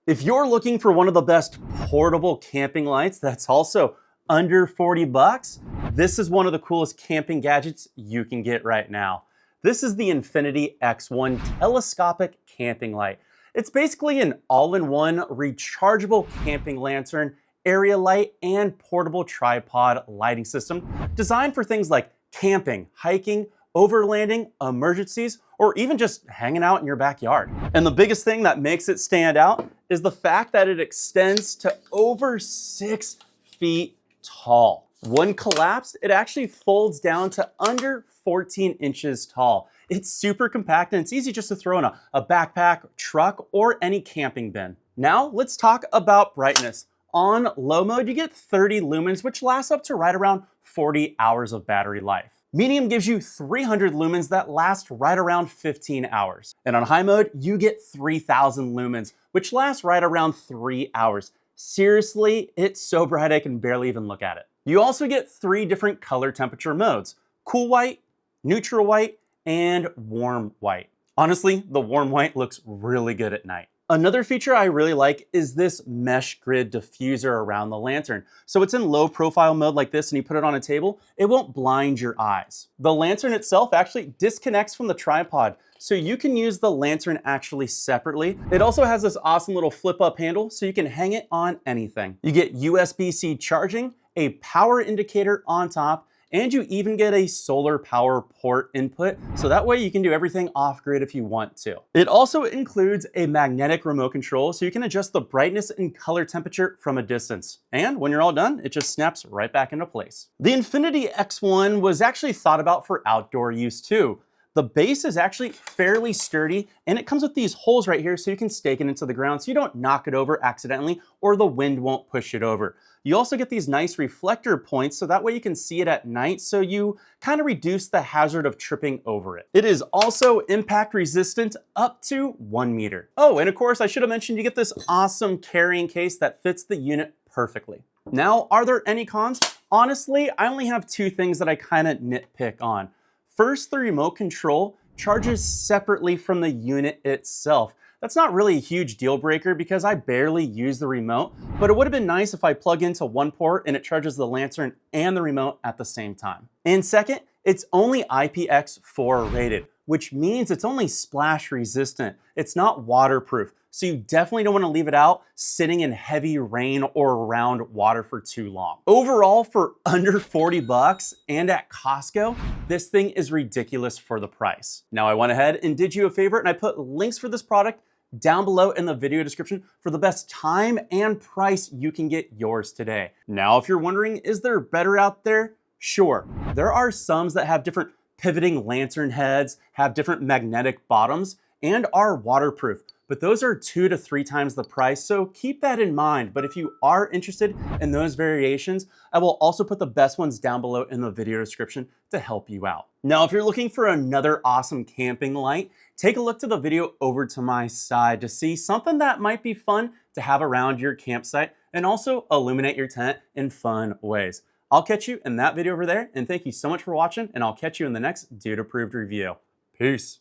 If you're looking for one of the best portable camping lights that's also under 40 bucks, this is one of the coolest camping gadgets you can get right now. This is the Infinity X1 telescopic camping light. It's basically an all-in-one rechargeable camping lantern, area light, and portable tripod lighting system designed for things like camping, hiking, overlanding, emergencies, or even just hanging out in your backyard. And the biggest thing that makes it stand out is the fact that it extends to over 6 feet tall. When collapsed, it actually folds down to under 14 inches tall. It's super compact and it's easy just to throw in a backpack, truck, or any camping bin. Now let's talk about brightness. On low mode, you get 30 lumens, which lasts up to right around 40 hours of battery life. Medium gives you 300 lumens that last right around 15 hours. And on high mode, you get 3000 lumens, which lasts right around 3 hours. Seriously, it's so bright I can barely even look at it. You also get 3 different color temperature modes: cool white, neutral white, and warm white. Honestly, the warm white looks really good at night. Another feature I really like is this mesh grid diffuser around the lantern. So it's in low profile mode like this and you put it on a table, it won't blind your eyes. The lantern itself actually disconnects from the tripod, so you can use the lantern actually separately. It also has this awesome little flip up handle so you can hang it on anything. You get USB-C charging, a power indicator on top, and you even get a solar power port input, so that way you can do everything off-grid if you want to. It also includes a magnetic remote control, so you can adjust the brightness and color temperature from a distance. And when you're all done, it just snaps right back into place. The Infinity X1 was actually thought about for outdoor use too. The base is actually fairly sturdy, and it comes with these holes right here so you can stake it into the ground so you don't knock it over accidentally or the wind won't push it over. You also get these nice reflector points so that way you can see it at night, so you kind of reduce the hazard of tripping over it. It is also impact resistant up to 1 meter. Oh, and of course I should have mentioned you get this awesome carrying case that fits the unit perfectly. Now, are there any cons? Honestly, I only have 2 things that I kind of nitpick on. First, the remote control charges separately from the unit itself. That's not really a huge deal breaker because I barely use the remote, but it would have been nice if I plug into one port and it charges the lantern and the remote at the same time. And second, it's only IPX4 rated, which means it's only splash resistant. It's not waterproof, so you definitely don't want to leave it out sitting in heavy rain or around water for too long. Overall, for under 40 bucks and at Costco, this thing is ridiculous for the price. Now I went ahead and did you a favor and I put links for this product down below in the video description for the best time and price you can get yours today. Now, if you're wondering, is there better out there? Sure, there are some that have different pivoting lantern heads, have different magnetic bottoms, and are waterproof, but those are 2 to 3 times the price, so keep that in mind. But if you are interested in those variations, I will also put the best ones down below in the video description to help you out. Now, if you're looking for another awesome camping light, take a look to the video over to my side to see something that might be fun to have around your campsite and also illuminate your tent in fun ways. I'll catch you in that video over there, and thank you so much for watching, and I'll catch you in the next Dude Approved review. Peace.